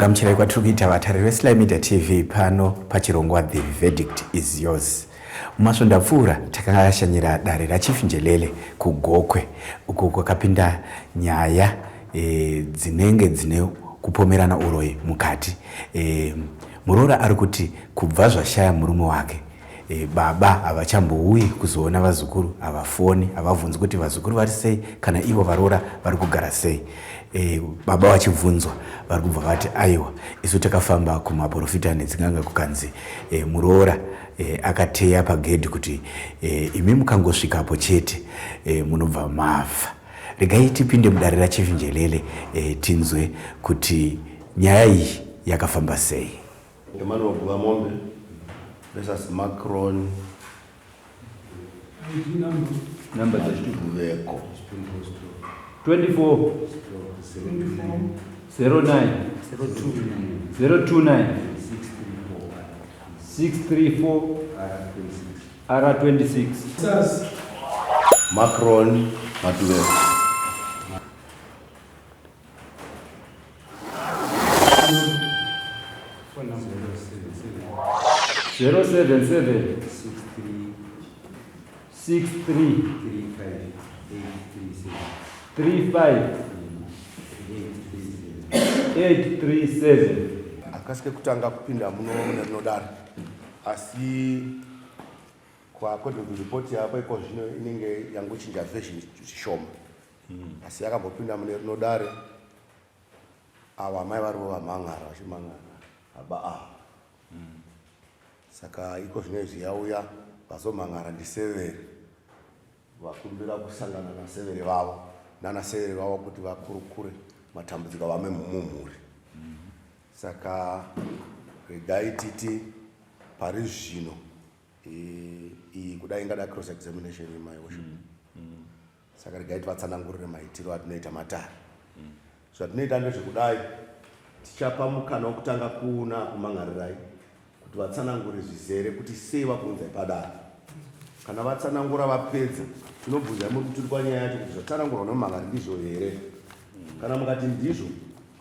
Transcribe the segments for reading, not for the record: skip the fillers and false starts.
Ndinokugamuchirai kwatiri kuita vatari veSlyMedia TV pano pachirongwa The Verdict is Yours. Mumasvondapfuura takashanyira dare raChief Njelele kuGokwe, uko kwakapinda nyaya dzinenge dzine kupomerana uroyi mukati. Muroora ari kuti kubva zvashaya murume wake, baba havachambouyi kuzoona vazukuru, havafoni, havabvunzi kuti vazukuru vari sei kana ivo varoora vari kugara sei. Baba vachibvunzwa vari kubva vati aiwa isu takafamba kumaprofita nedzinganga kukanzi Muroora akateya paGedhe kuti imi mukangosvikapo chete munobva mavha. Regai tipinde mudare raChief Njelele tinzwe kuti nyaya iyi yakafamba sei. Emmanuel Mombe versus Macron. Number 24 09 029 634 R26. Macron Matuveko. Zero 77 63 35 837. Akasike kutanga kupinda muno munodaro asi kwa according to report yapo iko zvino inenge yanguchinja version zvishoma asi yakambopinda munodare awa mai varivo vamangara vachimangara aba saka iko zvino zviyauya vazomangara ndisevere vakumbira kusangana nasevere vavo nanasevere vavo kuti vakurukure matambudziko vame mumhuri. Saka regai titi pari zvino iyi kudai ingada cross examination my worship. Saka regai tivatsanangurire maitiro atinoita matare. Zvatinoita ndezvekudai tichapa mukana wokutanga kuuna kumangarirai kuti vatsanangure zvizere kuti sei vabvunza ipadare. Kana vatsanangura vapedza tinobvunza muri kuti kwa nyaya yacho kuti zvatsanangurwa nomumangari ndizvo here. Kana mukati ndizvo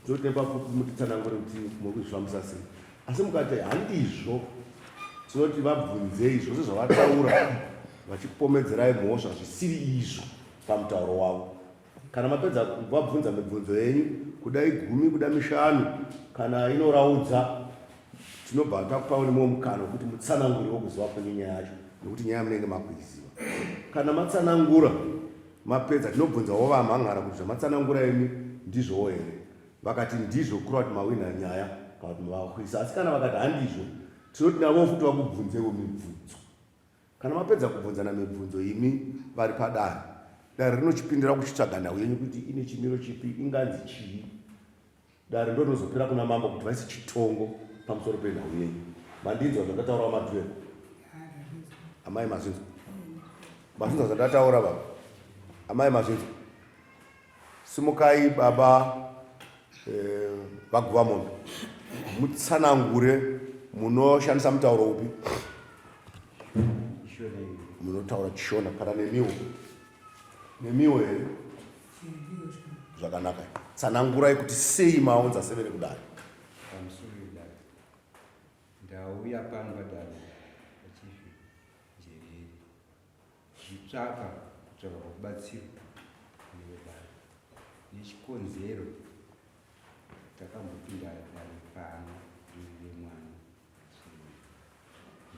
totepa kuti mutitsanangure kuti muri kuzvifambisa sei. Asi mukati handizvo tinoti vabvunze izvo sezvavataura vachipomedzerai mhosva zvisiri izvo pamutauro wavo. Kana mapedza vabvunza mibvunzo yenyu kudai 10 kuda 5 kana inoraudza tinobva takupa nemwe mukana kuti mutsanangure wokuziva kwenye nyaya yacho nekuti nyaya munenge makuiziva. Kana matsanangura mapedza tinobvunzawo vamhangara kuti zvamatsanangura imi ndizvowo here. Vakati ndizvo kureva kuti mawina nyaya kana kuti mavakwisa. Asi kana vakati handizvo tinoti navo futi vakubvunzewo mibvunzo. Kana mapedza kubvunzana mibvunzo imi vari padare, dare rinochipindira kuchitsvaga nhau yenyu kuti ine chimiro chipi, inganzi chii. Dare ndonozopira kuna mambo kuti vaisi chitongo pamusoro penhau yenyu. Mandinzwa zvandataura Matuveko. Amai mazvinzwa. Mazvinzwa zvandataura baba. Amai mazvinzwa. Simukai baba vaguva mombe. Mutsanangure munoshandisa mutauro upi? Munotaura Chishona kana nemiwo. Nemiwo here. Zvakanaka. Tsanangurai kuti sei maunza severe kudai. Ndauya pano padare paChief Njelele zvitsvaka kubatsirwa nevedare nechikonzero takambopinda dare pano nemwana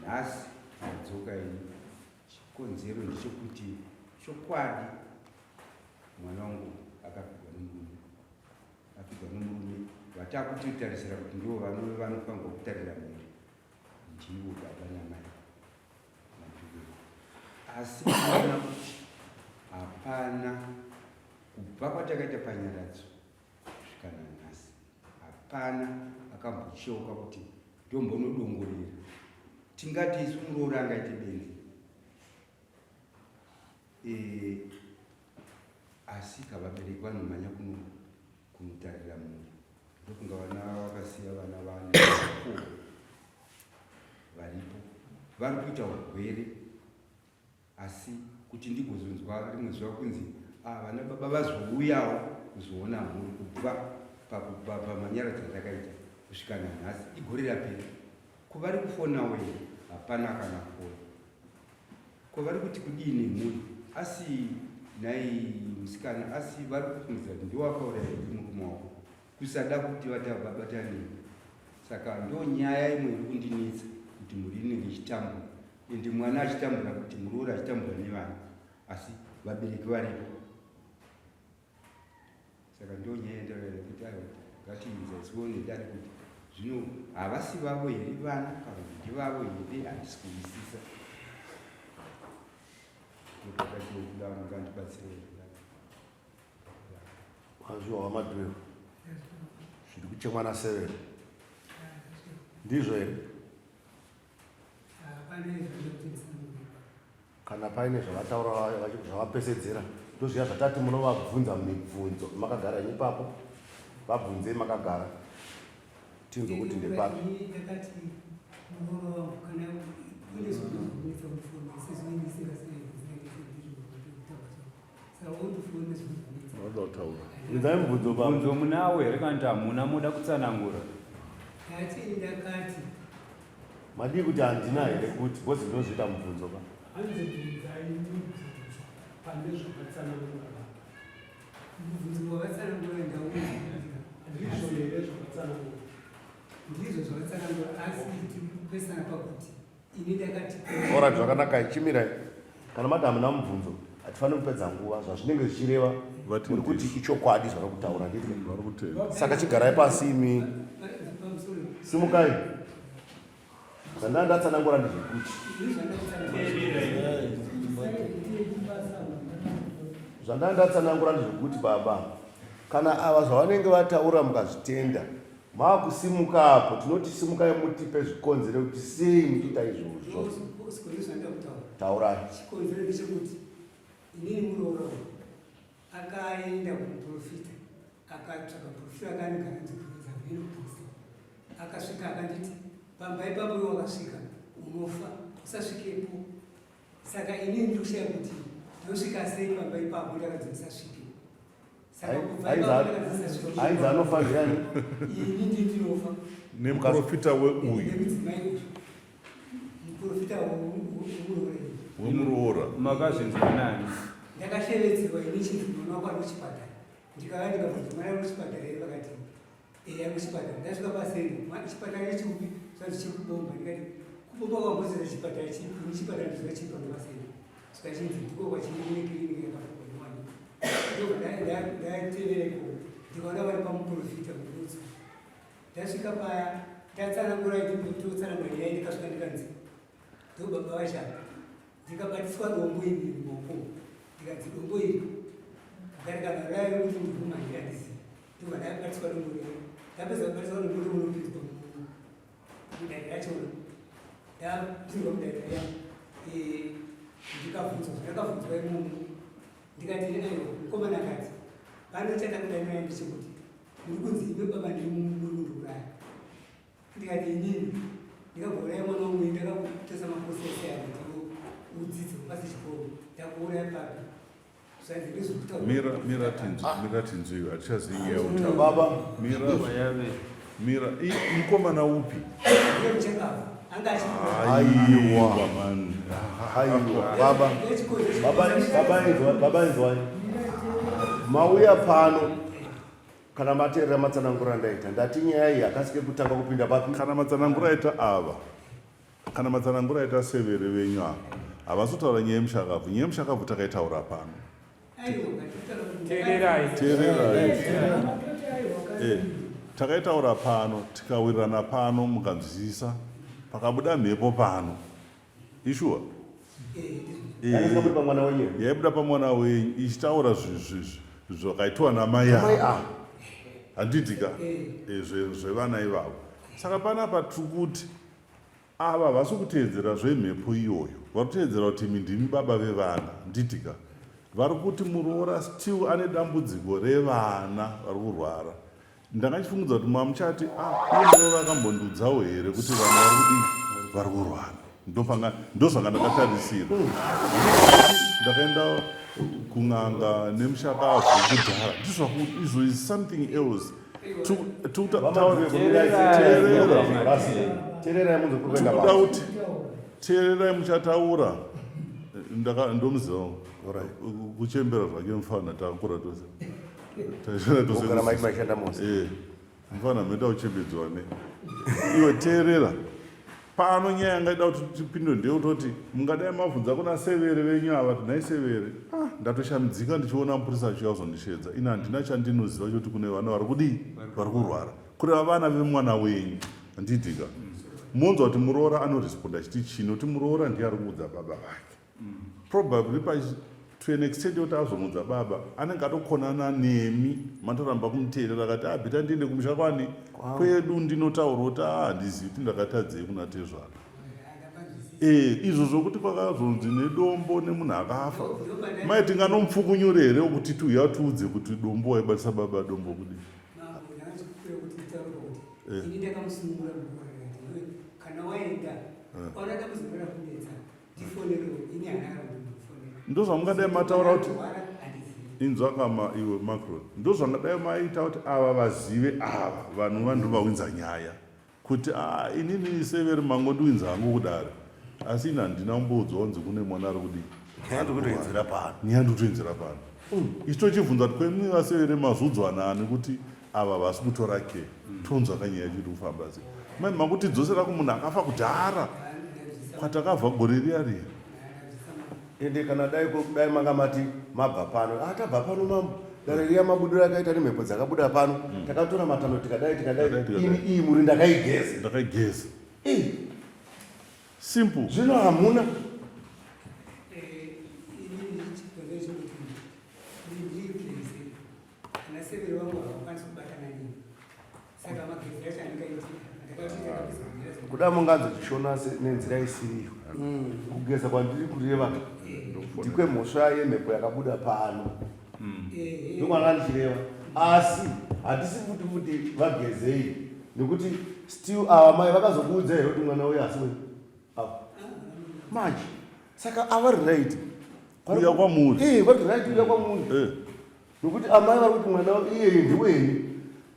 nhasi adzoka ini. Chikonzero ndechekuti chokwadi mwana wangu akapigwa nemurume vatakutitarisira kuti ndivo vanofanirwa kutarira mhuri ndivo baba namai Matuveko. Asi kuona kuti hapana kubva kwatakaita panyaradzo kusvika nanhasi hapana akambocheuka kuti ndombonodongorera tingati isu Muroora angaite benzi. Asi kavabereki vanomhanya kunotarira mhuri ndokunga vana vakasiya vana vane varipo vari kuita urwere. Asi kuti ndigozonzwa rimwe zuva kunzi vana baba vazouyawo kuzoona mhuri kubva pamanyara dzatakaita kusvika nanhasi igore rapera. Kuvari kufona wei hapana kana kuona. Kuvari kuti kudini mhuri asi nai musikana asi vari kufungidzira kuti ndowakauraya murume wako kusada kuti vabatane. Saka ndo nyaya imwe iri kundinetsa kuti mhuri inenge ichitambura ende mwana achitambura kuti Muroora achitambura nevana asi vabereki varipo. Saka ndo nyaya yendauraya kuti ngatiinzaisione dare kuti zvino havasi vavo here vana kana kuti ndivavo here, handisi kuvisisa. Wanzviwa wamadhweu zviri kuchemwa na7 ndizvo here? Kana paine zvavataura zvavapesedzera ndozviya zvatati munovabvunza mibvunzo makagara ipapo, vabvunzei makagara tinzwe kuti ndepapi. Inzai mubvunzo baba. Mubvunzo munawo here kana kuti hamuna muda kutsanangura? Madii kuti handina here kuti bozi ndinozviita mubvunzo ba. Ora zvakanaka ichimirai. Kana mati hamuna mubvunzo hatifaniri kupedza nguva zvazvinenge zvichireva uri kuti ichokwadi zvari kutaura nditi. Saka chigarai pasi imi. Simukai. Zvandatsanangura ndezvekuti. Zvandatsanangura ndezvekuti baba, kana ava zvavanenge vataura mukazvitenda makusimuka apo tinoti simukai mutipe zvikonzero kuti sei muchiita izvozvo. Taurai. Chikonzero ndechekuti inini Muroora akaenda kumuprofita akatsvaka profita akanigara nzikuza mhino kristu akasvika akanditi pamba ipapo iwe wakasvika unofa usasvikepo. Saka inini ndikushaya kuti ndosvika sei pamba ipapo ndakadzisasvike. Ainzi anofa ndiani? Ini ndinofa nemuprofita weuyu muprofita wemuroora Makazvinzwa nani? ndakashevedzerwa ini chindinoona kwari kuchipatara ndikava ndikabvunza mwana kuchipatara here vakati eya kuchipatara. Ndasvika paseri chipatara chiupi zvanzi chekubomba ndikati kubomba kwambozera chipatara chipi nichipatara ndiziva chipa ndopaseri saka chinzi ndiko kwachine kiriniki yakafukwa nemwana ndatevereko ndikaona vari pamuprofita mudutsu. Ndasvika paya ndatsanangura ndotsanangura nyaya ndikasvika ndikanzi ndobaba vashaka ndikabatiswa dombo iri mumaoko ndikanzi dombo iri akarekana raive kuti ndikumandirandisi ndobva ndakabatiswa dombo iri ndapedza kubatiswa dombo iri unopinzwa mudare rachona ndapinzwa mudare raya ndikabvunzwa zvandakabvunzwa imomo ndikati aiwa mukomana akati pano chanda kudai naye ndechekuti muri kunzi ime baba ndiri mururaya. Ndikati inini ndikagoraya mwana wamwe ndakatosa makosi ese kuti udzidze upase chikoro ndakuuraya papi zvanzi mira tinzwiyo hatichazinyaya baba mira mukomana upi? ndiye muchekava anga aiwa man baba inzwai mauya pano kana mateerera matsanangura ndaita ndati nyaya iyi hakasike kutanga kupinda papi. kana matsanangura aita ava kana matsanangura aita severe venyu ava havasi kutaura nyaya yemushakabvu. nyaya yemushakabvu takaitaura pano. Takaitaura pano tikawirirana pano mukanzwisisa pakabuda mhepo pano ishuwa yaibuda pamwana wenyu ichitaura zvakaitwa namai ava handitika zvevana ivavo. Saka panapa tiri kuti ava havasi kuteedzera zvemhepo iyoyo, vari kuteedzera kuti imi ndimi baba vevana handitika. Vari kuti Muroora still ane dambudziko revana vari kurwara. Ndangachifungudza kuti mamuchati iye Muroora akambondudzawo here kuti vana vari kurwara. Ndozvanga ndakatarisira. Ndakaenda kun'anga nemushakabvu kudhara ndizvakuti izvo is something else. teererai muchataura ndomuziva kuchembera zvake mufana takura tose mufana menda uchembedzwa ne iwe teerera pano nyaya yangaida kuti tipinde ndeyekutoti mungadai mabvunza kuna severe venyu ava kuti nhai severe ndatoshambidzika ndichiona mupurisa achikazondishedza ina handina chandinoziva choti kune vana vari kudii vari kurwara kureva vana vemwana wenyu handidika monzwa kuti Muroora anoresponda achiti chino kuti Muroora ndiye ari kuudza baba vake probably to an extent yekuti azomudza baba anenge atokonana nemi matoramba kumuteerera akati abhita ndiende kumusha kwani kwedu ndinotaura kuti handizivi kuti ndakatadzei kuna Tezvara izvo zvokuti kwakazonzi nedombo nemunhu akafa maiti nganomupfukunyure here wekuti tuya tiudze kuti dombo waibatisa baba dombo kudii ndozvamungadai mataura kuti inzwa kama iwe Macron ndozvangadai maita kuti ava vazive ava vanhu vandovawinza nyaya kuti inini severi mango ndiwinza hangu kudaro asi ina handina kumbodzwa kunzi kune mwana ari kudii nyandikutoenzera pano ichi tochibvunza kuti kwemwi vasevere mazodzwanani kuti ava vasi kutora ke tonzwa kanyaya chiri kufamba sei mai makutidzosera kumunhu akafa kudhara kwatakabva gore riya riya ende kana dai manga mati mabva pano tabva pano mambo dare riya mabudiro akaita nemhepo dzakabuda pano takatora matano tikadai iyi muri ndakaigeza simple zvino hamuna kuda munganzo tishona nenzira isiriyo kugeza kwandiri kureva ndikwe mhosva yemhepo yakabuda pano ndomwana ndichireva asi hatisi kuti vagezei nekuti still ava mai vakazokuudza here kuti mwana uyu asi manje saka avari right uya kwamuri vari right uya kwamuri nokuti amai vari kuti mwana iyeye ndiwenyu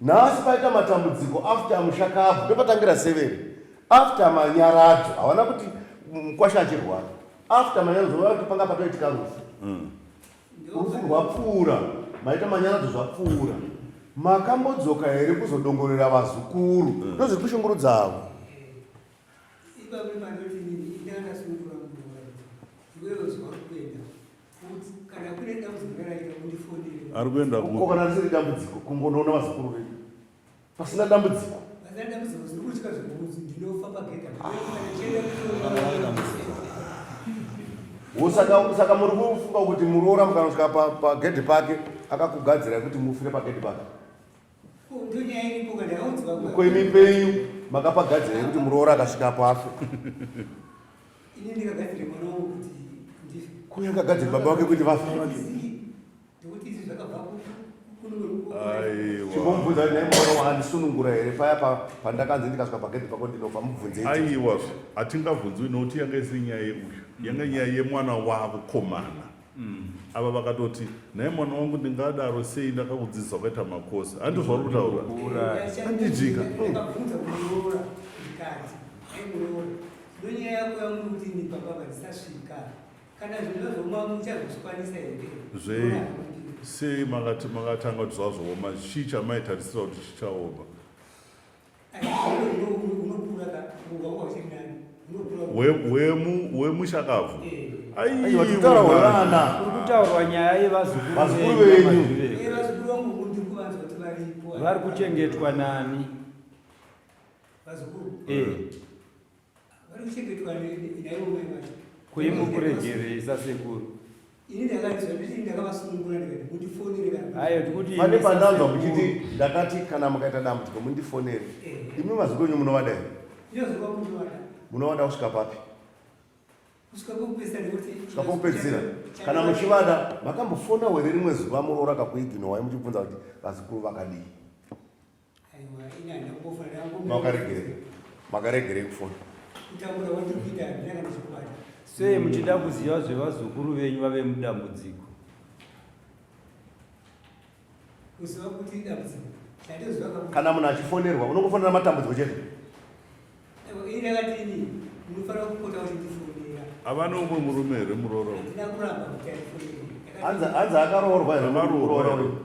nhasi paita matambudziko after mushakabvu ndopatangira 7 after manyaradzo hawana kuti mukwasha achirwara after manyaradzo vava kuti panga patoitika rufu rwapfuura maita manyaradzo zvapfuura makambodzoka here kuzodongorera vazukuru ndozviri kushungurudza avo ari kuenda kokana risiri dambudziko kungonoona vazukuru vedu pasina dambudziko saka muri kufunga kuti Muroora mukanosvika paGedhe pake akakugadzira kuti mufire paGedhe pake kwemi penyu makapagadzira kuti Muroora akasvika pafe kuyakagadzira baba wake kuti vafe chimbomubvunza kuti naimona wandisunungura here paya pandakanzi ndikasvika paGedhe pako ndinofa mubvunze aiwa hatingabvunzwi nokuti yanga isiri nyaya yeuyu yanga nyaya yemwana wavo komana ava vakatoti nai mwana wangu ndingadaro sei ndakakudzidzisa ukaita makosi handizvari kutaura handijika zvei sei makatanga kuti zvazooma chii chamaitarisira kuti chichaoma wemushakavhu kutaurwa nyaya yevazukuru venyu vari kuchengetwa nani kuimukuregeresa sekuru pane pandanzwa muchiti ndakati kana mukaita dambudziko mundifonere imi mazukuru enyu munovada here munovada kusvika papi kusvika pokupedzisira kana muchivada makambofona here rimwe zuva Muroora kakuiginowa muchibvunza kuti vazukuru vakadii makaregerei kufona sei muchida kuziva zvevazukuru venyu vave mudambudziko kana munhu achifonerwa unongofonera matambudziko chete havana umwe murume here Muroora hanzi akaroorwa here Muroora uyu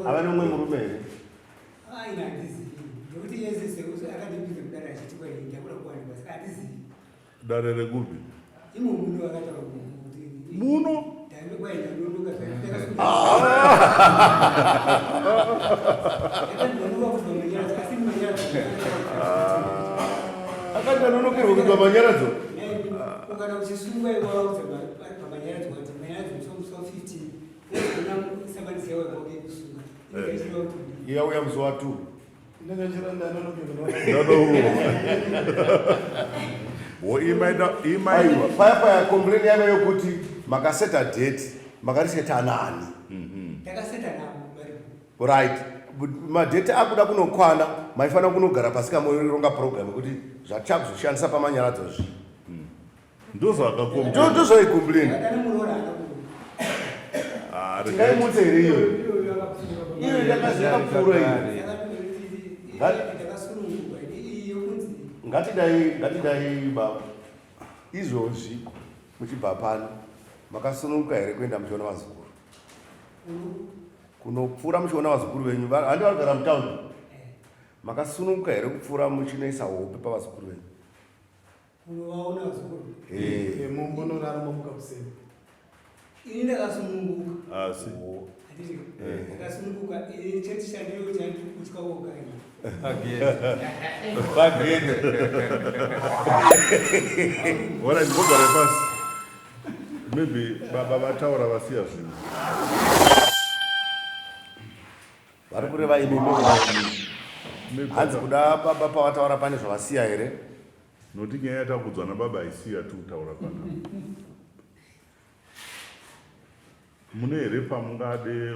havana umwe murume here dare rekupi muno akandanonokerwa kuitwa manyaradzo ukana uchisungwa iwaudza pamanyaradzo kuti manyaradzo musomuso 15 iyauya musi wa 2 paya komplaini yava yokuti makaseta date makariseta nani right madhete akuda kunokwana maifanira kunogara pasi kamoronga program yekuti zvatakuzoshandisa pamanyaradzo zvi ndozvaikomplaini tingaimutse here iyoyo iyo yakazvika pfuro iyi ngatidai baba izvozvi muchibva pano makasununguka here kuenda muchiona vazukuru kunopfuura muchiona vazukuru venyu handi vanogara mutaundi makasununguka here kupfuura muchinoisa hope pavazukuru venyu ini ndakasununguka asi ndakasununguka chetishandiyo chandikutyawoga paGedhe ora ndibogara pasi maybe baba vataura vasiya zvinhu vari kureva imimi hanzi kuda baba pavataura pane zvavasiya here noti nyaya yatakudzwa nababa haisiya tiutaura pana mune here pamungade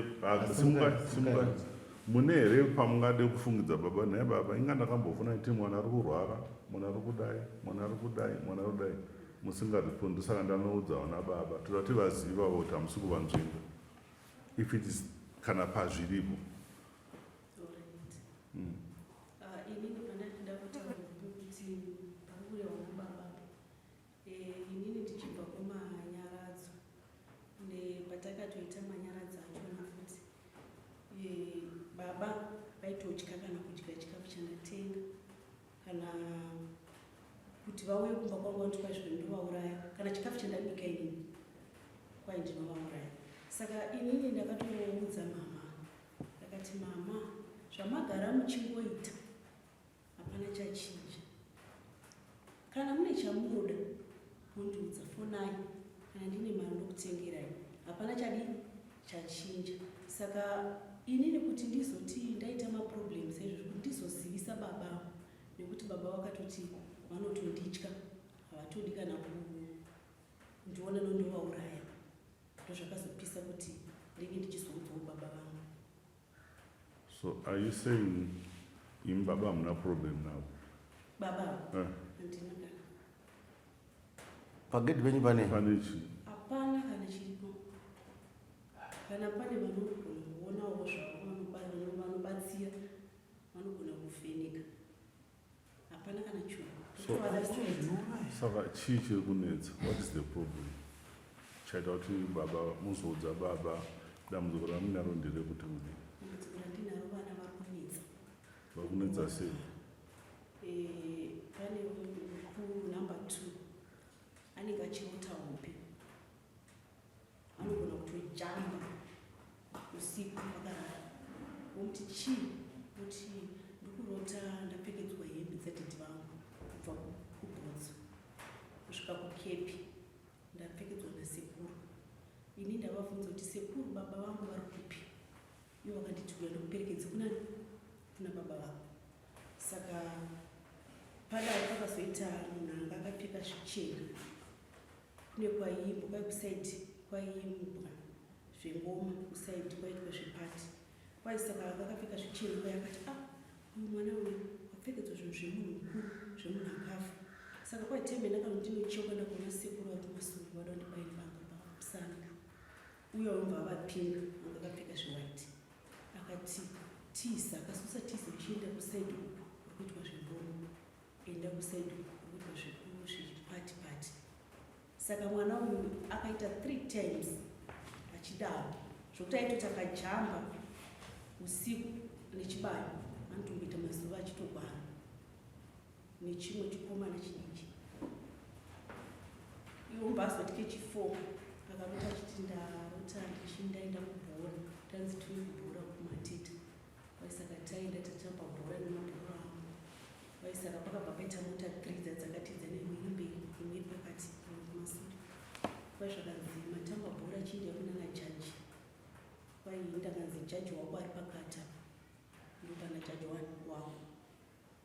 mune here pamungade kufungidza baba naye baba inga ndakambofuna iti mwana ari kurwara mwana ari kudai mwana ari kudai mwana ari kudai musingarespondi saka ndanoudza vana baba toda kuti vazivawo kuti hamusi kuva nzvimbo if it is kana pazviripo inini pandakida kutaura kuti pakureva nababa inini ndichibva kumanyaradzo patakatoita manyaradzi achona futi baba vaitodya kana kudya chikafu chandatenga kana kuti vauye kumba kwangu vanoti kwazvo ndovauraya kana chikafu chandabika inini kwai ndinovauraya saka inini ndakatoudza mama ndakati mama zvamagara muchingoita hapana chachinja kana mune chamunoda mundiudza fonai kana ndine mari ndokutengerai hapana chadii chachinja saka inini kuti ndizoti ndaita maproblems ezvo kuti ndizozivisa baba nekuti baba vakatoti vanotonditya havatodi kana kundiona nondovauraya ndozvakazopisa kuti ndenge ndichizoudzawo baba vangu. So are you saying in baba hamuna problem now? Baba handina kana paGedhe venyu pane hapana kana chiripo kana pane vanogona kuonawo zvavo vanobatsira vanogona kuvheneka hapana kana chuo saka chii chiri kunetsa? What is the problem? chaita kuti baba muzoudza baba dambudziko ramunaro nderekuti dambudziko randinaro vana vari kunetsa. Vari kunetsa sei? Pane mukuru number 2 anenge achirota hope anogona kutojamba usiku pakarara womuti chii kuti ndikurota ndapfekedzwa hembe dzadhidhi vangu kubva kubhutsu kusvika kukepi ndapfekedzwa nasekuru. Ini ndavabvunza kuti sekuru baba vangu vari kupi? Ivo vakanditi kuenda kuperekedza kuna baba vangu. Saka padai pakazoita munhu anga akapfeka zvichena kune kwaiimbwa kwai kusaidi kwaiimbwa zvengoma kusaidi kwaitwa zvipati kwai saka anga akapfeka zvichena kwai akati uyu mwana uyu wapfekedzwa zvinhu zvemunhu mukuru zvemunhu akafa. Saka kwai tembe ndakandinochoka ndakuona sekuru vari kumasoro vada kundibairibanga pamusana uye wabva vapinga anga akapfeka zviwaiti akati tiza akasusa tiza uchienda kusaidi uku urikuitwa zvembono enda kusaidi uku urikuitwa zvepati. Saka mwana uyu akaita 3 times achidaro zvokuti aitoti akajamba usiku nechibayo anotomboita mazuva achitogwara nechimwe chikomana chidiki. Iwo mbazoti kechi4 akamota achiti ndarota ndichindaenda kubhora tanzi tiri kubhora kumatita vaisaka taenda tatamba bhora nemabhora avo vaisaka pakabva paita mota 3 dzakatiza neimwe mberi imwe pakati kumasure vaizvakanzi matamba bhora achienda kunana jaji vaienda kanzi jaji wako ari pakati ndopana jaji wavo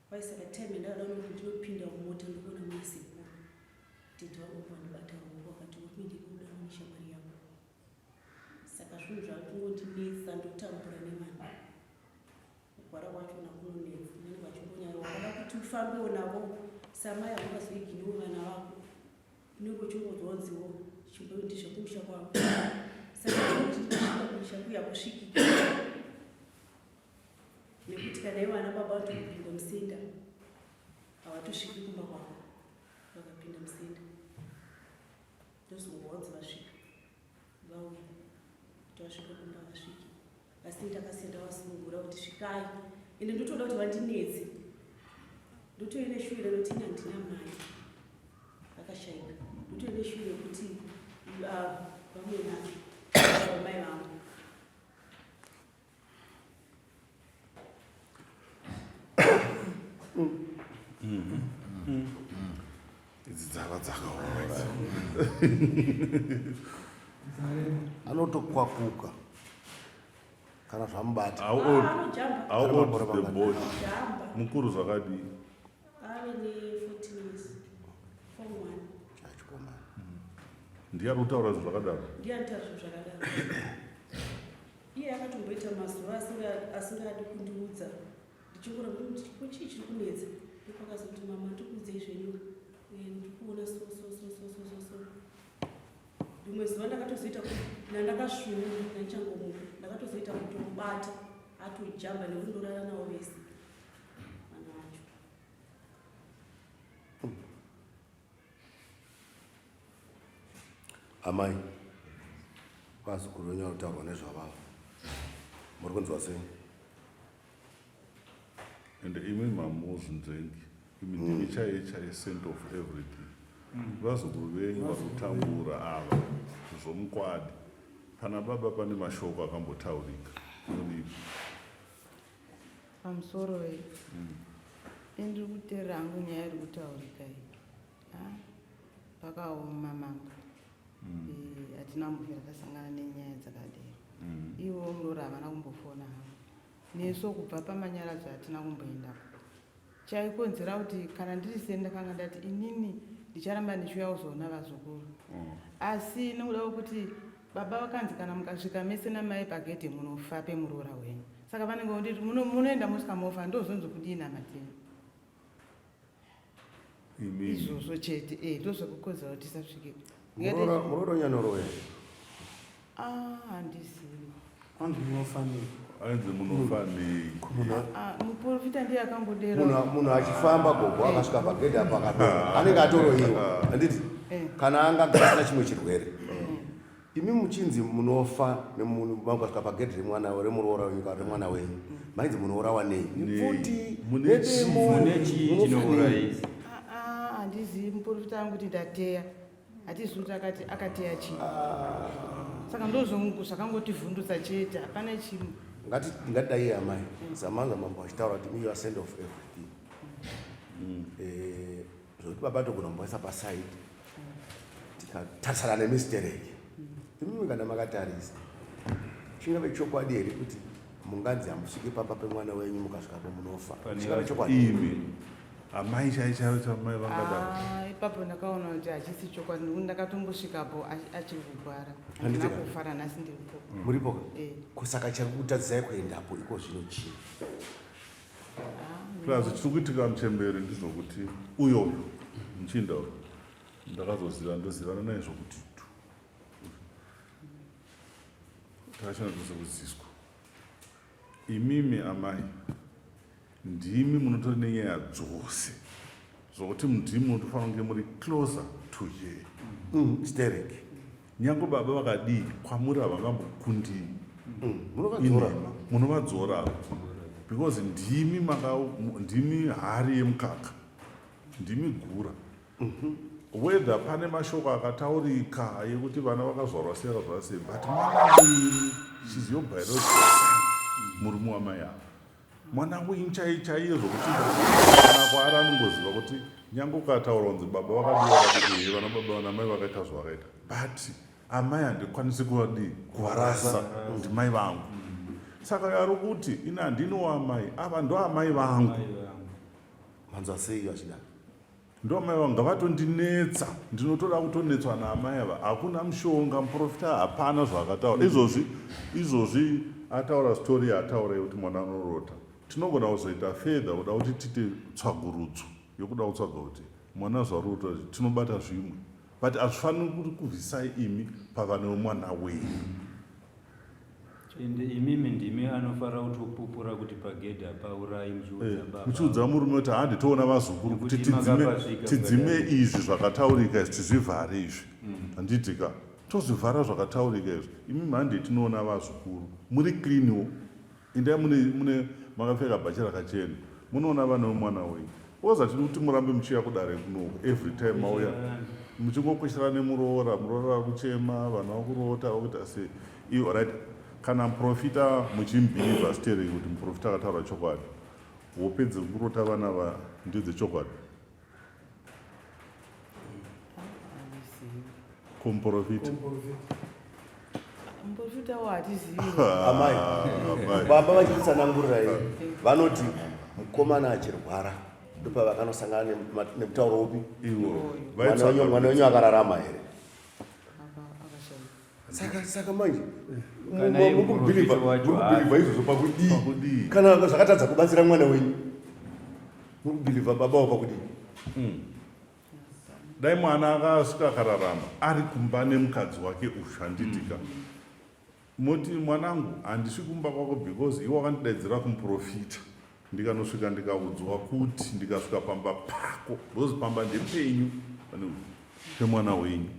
vaisaka time ndakada kuti ndinopinda mumota ndikuona muisipo tete vangu vandibata ruoko vakati wapinde kuda neshamwari yavo. Saka zvinhu zvakungondinetsa ndotambura nevana kugwara kwachona kunonetsa nenge vachimbonyari wakada kuti ufambewo navo samai havakazoiginiwo vana vako unenge uchingodzonziwo ndizvekumusha kwavo. Saka ndinotisvika kumusha kuya kusvikika nekuti kana ivana baba vatopinda musinda havatosviki kumba kwavo vakapinda musinda ndozongowanzi vasvika vauya kuti vasvika kumba vasviki asi ndakasenda vasunungura kuti svikai ende ndotoda kuti vandinetse ndotoine shure noti ina ndina mai vakashayika ndotoine shure kuti vamwe mai vangu idzi dzava dzakaora anotokwakuka kana zvamubata anojamba mukuru zvakadii ave ne 14 years form 1 achikomana ndiyari kutaura zvinhu zvakadaro ndiyanitaura zvinhu zvakadaro iye akatomboita mazuva asingadi kundiudza ndichingora kuti kuchii chiri kunetsa ndopakazoti mama ndikuudzei zvenyu ndikuona so rimwe zuva ndakatozoita kuti nandakasvunura ndanichangomuka ndakatozoita kutomubata atojamba nekuti ndorara navo vese vana vacho. amai vazukuru venyu varikutaurwa nezvavavo muri kunzwa sei? ende imi mamuzvinzengi imi ndimi chaiye cent of everything. Vazukuru venyu varikutambura ava zvomukwadi pana baba pane mashoko akambotaurika nodii pamusoro we indiri kuteerera hangu nyaya iri kutaurika iyi pakaoma mangu hatina mbuya rakasangana nenyaya dzakadero ivo Muroora havana kumbofona havo neso kubva pamanyaradzo hatina kumboendapo chaikonzera kuti kana ndiri seni ndakanga ndati inini ndicharamba ndichiuya kuzoona vazukuru asi nokuda kwekuti baba vakanzi kana mukasvika mese namai paGedhe munofa pemuroora wenyu saka vanenge vanditi munoenda musika mofa ndozonzi kudii namateni izvozvo chete ndozvekukodzera kuti tisasvike Muroora unyanorovera handizivi andinofanira ainzi munofanei muprofita ndiye akambodera munhu achifamba gogo akasvika paGedhe apa akadonha anenge atoroyiwa handiti kana angagasina chimwe chirwere imi muchinzi munofa nemungasvika paGedhe remwana remuroora wenyu kana remwana wenyu mainzi munourawa nei nepfuti mune chii chinourayisa handizivi muprofita angu kuti ndateya hatizivi kuti akateya chii saka ndozvongu zvakangotivhundutsa chete hapana chimwe ngatidai amai zamanga mambo achitaura kuti you are send of everything zvokuti baba togona kumboisa pasaidi tikatarisana nemistereki imimi kana makatarisa chingave chokwadi here kuti munganzi hamusviki pamba pemwana wenyu mukasvika pemunofa chingave chokwadi imi amai chaichaivo chamai vangadaro ipapo ndakaona kuti hachisi chokwadi nekuti ndakatombosvikapo achiri kurwara handina kufara nhasi ndiripo muripo kusaka chari kutadzisai kuendapo iko zvino chii plus chiri kuitika muchemberi ndizvokuti uyoyo muchinda ndakazozivana ndozivana naye zvokuti takachana tose kuziswa imimi amai ndimi munotori nenyaya dzose zvokuti ndimi munotofanira kunge muri closer to ye chitereki nyange baba vakadii kwamuri havangambokundi munovadzora because ndimi hari yemukaka ndimi gura whether pane mashoko akataurika yekuti vana vakazvarwa sei but mwana wenyu she's your biological son murume wamai ava mwana wenyu chaiye zvokuti kana kwaari anongoziva kuti nyange ukataura kunzi baba vakadii vana baba vanamai vakaita zvavakaita but amai handikwanisi kuvarasa kuti mai vangu saka yari kuti ina handinowo amai ava ndo amai vangu manzwa sei vachida ndo amai vangu ngavatondinetsa ndinotoda kutonetswa naamai ava hakuna mushonga muprofita hapana zvakataura izvozvi ataura stori yaataura yekuti mwana anorota tinogona kuzoita fedha kuda kuti tite tsvagurudzo yokuda kutsvaga kuti mwana zvarota tinobata zvimwe but hazvifaniri kuti kubvisai imi pavane mwana wenyu ende imimi ndimi anofanira kutopupura kuti paGedhe hapaurai muchiudza murume kuti handitoona vazukuru kuti tidzime izvi zvakataurika izvi tizvivhare izvi handitika tozvivhara zvakataurika izvi imimi handi tinoona vazukuru muri kliniwo endai mune makapfeka bhachi rakachena munoona vane mwana wenyu ozati kuti murambe muchiya kudare kuno every time mauya muchingokweshera nemuroora kuchema vanhu vakurota vakuita sei iwo right kana muprofita muchimbhilivha steri kuti muprofita akataura chokwadi wopedze kurota vana va ndedzechokwadi kumuprofita muprofita watizivi amai baba vachitsanangurira iyi vanoti mukomana achirwara ndopavakanosangana nemutauro upi iwo mwana wenyu akararama here saka manje mukubhilivha izvozvo pakudii kana zvakatadza kubatsira mwana wenyu mukubhilivha babawo pakudii dai mwana akasvika akararama ari kumba nemukadzi wake ushu handitika moti mwanangu handisvi kumba kwako because iwo wakandidaidzira kumuprofita ndikanosvika ndikaudzwa kuti ndikasvika pamba pako because pamba ndepenyu pemwana wenyu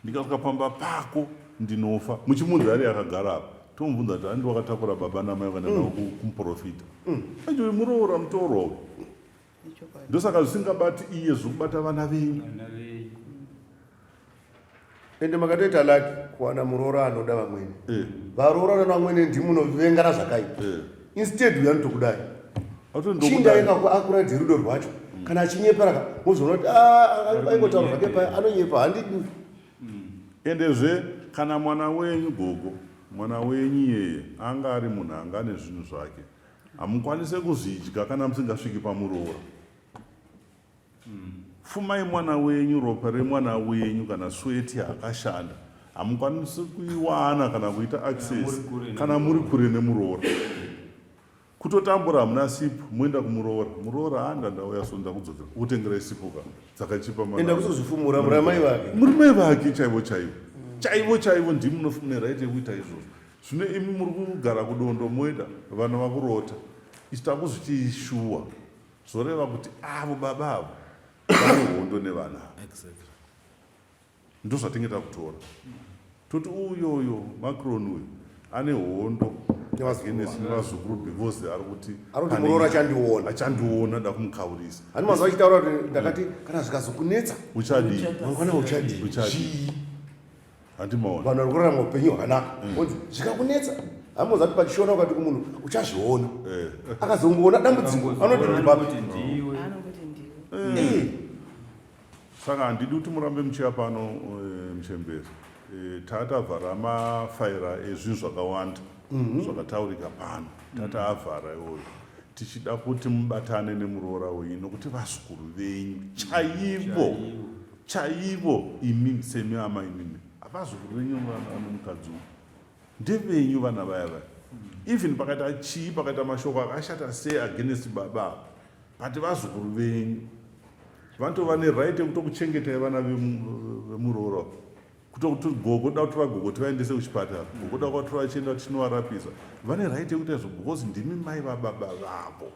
ndikasvika pamba pako ndinofa muchimunzi ari akagara apa tomubvunza kuti handi wakatakura baba namai vana navo kumuprofita anje muroora mutoro ndosaka zvisingabati iye zvokubata vana venyu ende makatoita laki kuwana muroora anoda vamweni varoora nana vamweni ndimunovengana zvakaipa instead uyanotokudai chinda akuraidze rudo rwacho kana achinyepera muzoona kuti aingotaura zvake paya anonyepa handidi endezve kana mwana wenyu gogo mwana wenyu iyeye anga ari munhu anga ane zvinhu zvake hamukwanise kuzvidya kana musingasviki pamuroora fumai mwana wenyu ropa remwana wenyu kana sweti yakashanda hamukwanisi kuiwana kana kuita access kana muri kure nemuroora kutotambura hamuna sipo moenda kumuroora muroora handa ndauya so ndakudzokera kutengerai sipoka dzakachipa enda kuzozvifumura muramai vake murume vake chaivo ndimi munofune right yekuita izvozvo zvino imi muri kugara kudondo moenda vanhu vakurota isitaku zvichiishuwa zoreva kuti avo baba avo vane hondo nevana ndo zvatingeta kutora toti uyoyo Macron uyu ane hondo nevazukuru because ari kuti muroora achandiona da kumukaurisa hani mazva achitaura kuti ndakati kana zvikazokunetsa uchadii mangwana uchadii handimaona vanhu vari kurarama upenyu hwakanaka onzi zvikakunetsa hamoza kuti pachishona ukati kumunhu uchazviona akazongoona dambudziko anoti ndipapi saka handidi kuti murambe muchiya pano muchemberi taatavhara mafaira ezvinhu zvakawanda zvakataurika pano tataavhara iwoyo tichida kuti mubatane nemuroora wenyu nokuti vazukuru venyu chaivo imi semi ama imimi havazukuru venyu vana mukadzi ndevenyu vana vaya vaya even pakaita chii pakaita mashoko akashata sei against baba but vazukuru venyu vanotova neright yekutokuchengetai vana vemuroora kuti gogo da kutora gogo tivaendese kuchipatara gogo da kwatora chienda tinovarapisa vane right yekuti izvo because ndimi mai vababa vavo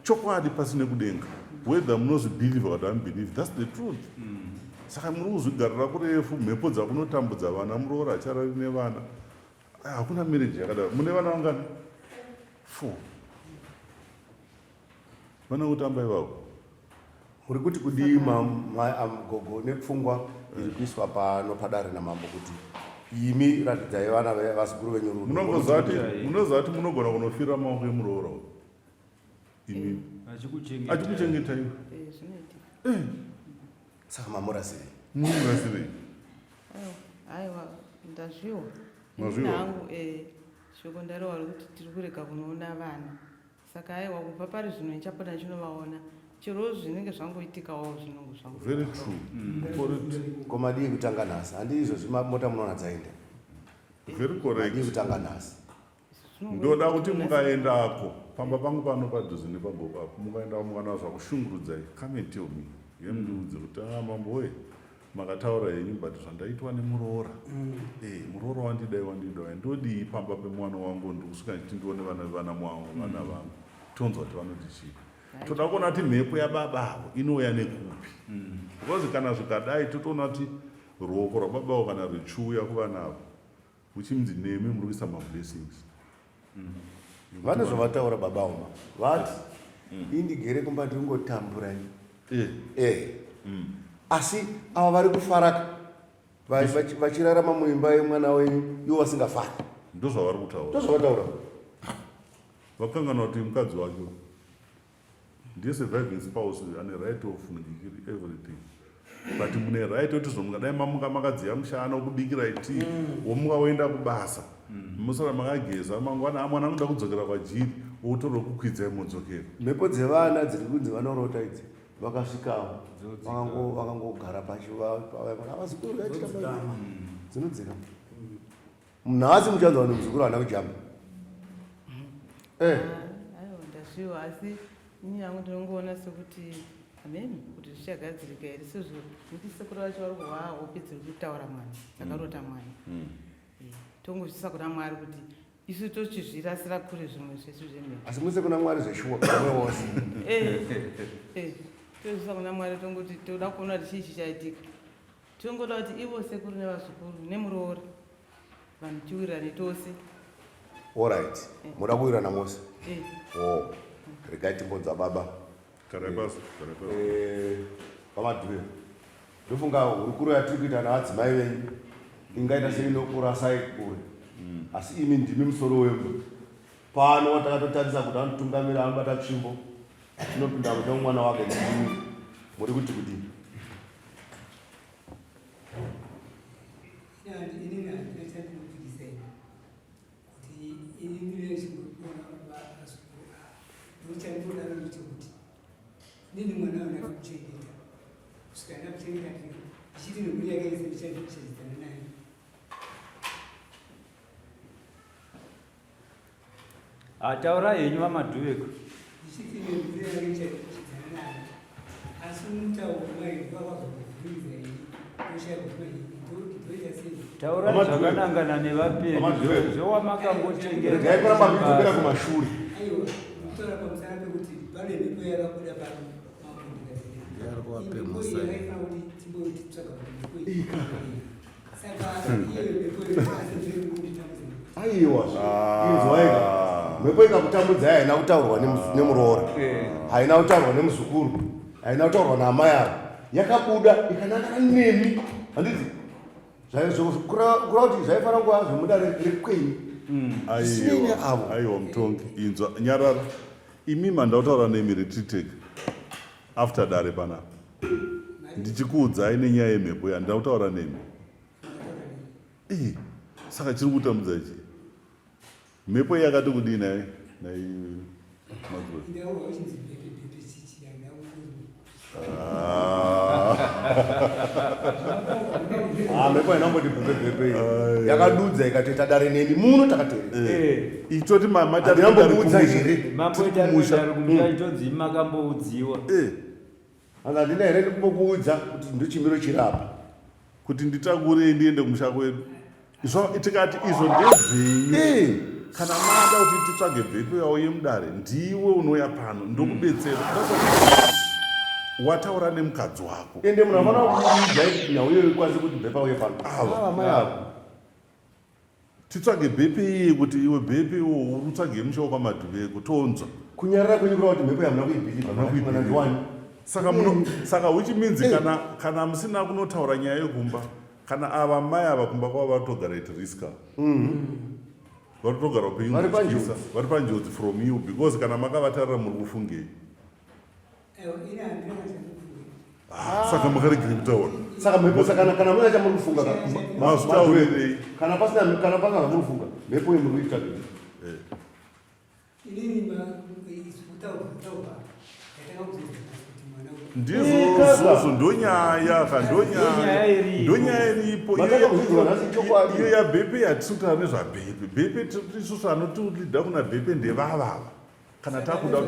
chokwadi pasine kudenga whether munozvibhiliva kana hamubhilivi that's the truth saka muri kuzvigarira kurefu mhepo dzakunotambudza vana Muroora acharari nevana hakuna marriage yakadaro mune vana vangani 4 vana kutamba ivavo muri kuti kudii gogo nepfungwa iri kuiswa pano padare namambo kuti imi ratidzai vana vazukuru venyu munozati munogona kunofira maoko eMuroora imi achikuchengeta ivo saka mamurasirei murasirei aiwa ndazviwa Mazviwa? nangu shoko ndarova rekuti tiri kurega kunoona vana saka aiwa kubva pari zvino ichapota chinovaona chero zvinenge zvangoitikawo zvinongo zvangu very true komadii kutanga nhasi handi izvo zvimamota munoona dzaenda very correct madii kutanga nhasi ndoda kuti mukaendako pamba pangu pano padhuze nepagogo apo mukaenda mukana zvakushungurudzai come and tell me yemundiudze kuti mambo we makataura henyu but zvandaitwa neMuroora Muroora wandidai ndodii pamba pemwana wangu ndikusvika nditi ndione vana mwangu vana vangu tonzwa kuti vanoti chii toda kuona kuti mhepo yababavo inouya nekupi because kana zvikadai totoona kuti ruoko rwababavo kana ruchiuya kuvanavo uchimzi nemi muri kuisa mablessings vane zvavataura babavo vati indigere kumba ndiringotamburai asi ava vari kufaraka vachirarama muimba yemwana wenyu ivo vasingafari ndozvavari kutaura ndozvavataura vakangana kuti mukadzi wacho ndiye surviving spouse ane right of everything but mune right yekuti zvomungadai mamuka makadziya mushana wokubikira iti womungaoenda kubasa musara makageza mangwana mwana anoda kudzokera kwajiri wotora kukwidzai mudzokera mhepo dzevana dziri kunzi vanorota idzi vakasvikawo vakangogara pachivazukuru dzinodzika nhasi muchanzwa kuti muzukuru hana kujamba aiwa ndazviwa asi ini yangu ndinongoona sekuti ameni kuti zvichagadzirika here sezvo ndisekuru vacho vari kuhwa hope dziri kutaura mwana dzakarota mwana tongozvisa kuna Mwari kuti isu tochizvirasira kure zvimwe zvesu zvemhepo asi muse kuna Mwari zveshuwa kamwe wose tozvisa kuna Mwari tongoti toda kuona kuti chii chichaitika tongoda kuti ivo sekuru nevazukuru neMuroora vanhu tiwirirane tose allright muda kuwirirana mose regai timbonzwa baba pamadhuyo ndofunga hurukuro yatiri kuita navadzimai venyu ingaita seinokurasai kure asi imi ndimi musoro wemba pano watakatotarisa kuti anotungamira anobata tsvimbo tinopinda kuti mwana wake ndimi muri kuti kudini nini mwana wana kuchengeta usikana kuchengeta chiti nomuri yake isekuchengeta naye ataura henyu vamadhuveko chiti nomuri yake isekuchengeta naye asi mutauro mai vakazokuvhuriza hii oshaka kuma ndoita sei taura zvakanangana nevapenyu zvowamakangochengeta kumashure aiwa mutora pamusana pekuti pane mhepo yakabuda pano aiwa mhepo ikakutambudzai haina kutaurwa neMuroora haina kutaurwa nemuzukuru haina kutaurwa naamai avo yakabuda ikanangana nemi handiti kura kuti zvaifana nguva zvemuda rekwenyu zvisinei avo aiwa mutongi inzwa nyarara imi mandautaura nemi retreatek after dare panapa ndichikuudzai nenyaya yemhepo yandautaura nemi saka chiri kutambudza chi mhepo yakati kudii nai mhepo inangoti bhepepepe yakadudza ikatoita dare neni muno takateera itoti matamboudza here mamboitaari kumira njodzi makamboudziwa anga ndina here ndikumbokuudza kuti ndochimiro chirapa kuti nditakure ndiende kumusha kwedu tikati izvo ndezvenyu kana mada kuti titsvage bhepe yauye mudare ndiwe unouya pano ndokubetsera wataura nemukadzi wako ende munhu afanira kuidzai nhau iyoyo ikwanise kuti bhepe auye pano mai ako titsvage bhepe iye kuti iwe bhepe iwo uri utsvage mushawo kwamadhuveko tonzwa kunyarara kwenyu kureva kuti mhepo yamuna kuibhiliva ndiwani saka which means kana musina kunotaura nyaya yekumba kana ava mai ava kumba kwavo vatogara it riska vatogara upenyu vari panjodzi from you because kana makavatarira muri kufungei saka makaregere kutaura saka mhepo kana muna chamuri kufunga mazvitaurerei kana pasina zvamuri kufunga mhepo iyi muri kuita ndizvo ndonyaya iripo iyo yabhepe yatisutara nezvabhepe bhepe isusu anotilida kuna bhepe ndevavava kana takuda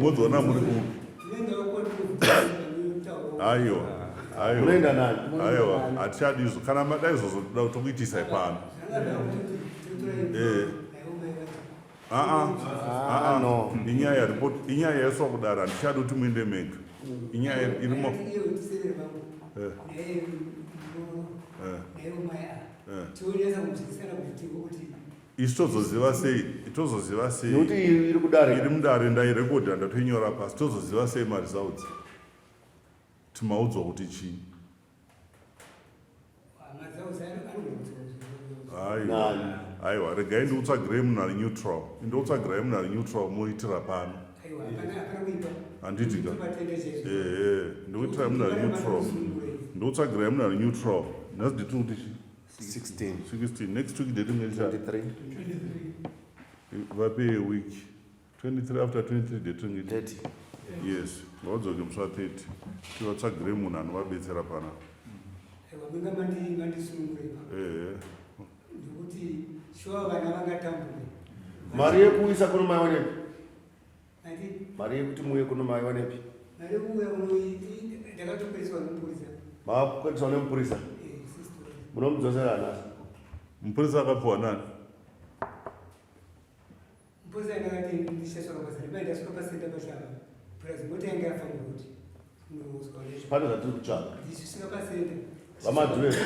modzona muri aiwa hatichadi izvo kana mada izvozvo toda tokuitisai pano inyaya yaiswa kudaro handichadi kuti muinde mega inyaya irimo isi tozoziva sei iri mudare ndairekodha ndatoinyora pasi tozoziva sei maresults timaudzwa kuti chii aiwa regai ndiutsvagirei munhu ari neutral indoutsvagirai munhu ari neutral moitira pano handitika ndikuitirai munhu ari neutral ndoutsvagirai munhu ari neutral nhasi nditiri kuti chii 16 next week detingecha vapei week 23 after 23 detingecha yes vaudzoke musi wa30 tivatsvagire munhu anovabetsera pana mari yekuisa kuno maionepi mari yekuti muuye kuno maionepi makukwetiswa nemupurisa munomudzosera anasi mupurisa akapiwa nani pano zvatiri kutsvaga vamadhureza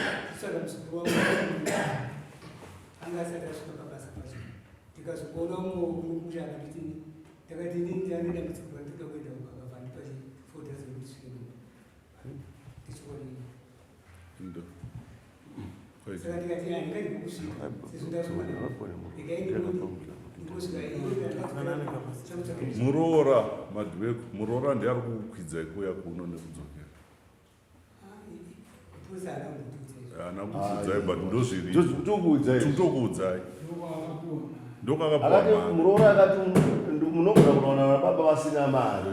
Muroora madhuveko Muroora ndiye ari kukwidzai kuuya kuno nekudzokera haana kukwidzai but ndozviri tokuudzai ndokakapwa Muroora akati munogona kunoona baba vasina mari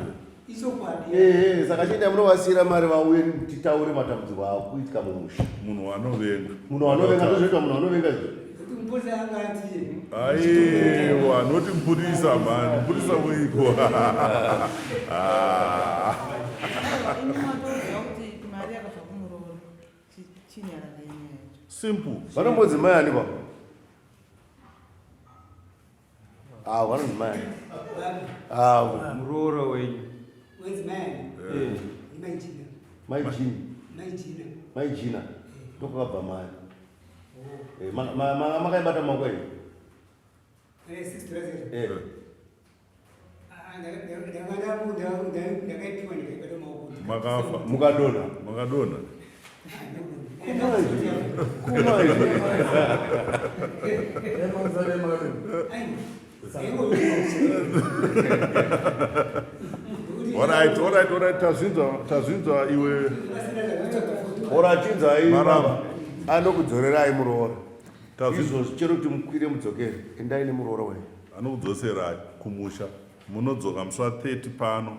saka chienda munovasiyira mari vauye titaure matambudziko akuitika mumusha munhu anovenga ndozoita munhu anovenga aiwa noti mpurisa mani mpurisa weiko simple vanombodzi mai ani papa vanonzi mai Muroora wenyu maijina ndokakabva mai makaibata maoko enyu makafa mukadonha Alright, tazvinzwa iwe orachinzai baba anokudzorerai Muroora izvozvi chero kuti mukwire mudzokere endai nemuroora wenyu anokudzoserai kumusha munodzoka musi wa30 pano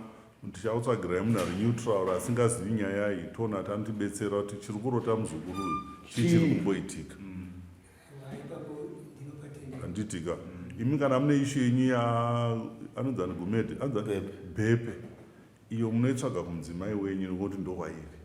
tichautsvagirai munhu ari neutral asingazivi nyaya iyi toona kuti anotibetsera kuti chiri kurota muzukuru uyu chichiri kumboitika handitika imi kana mune ishu yenyu anonzani gumedhe anonzani bhepe iyo munoitsvaga kumudzimai wenyu nokuti ndowairi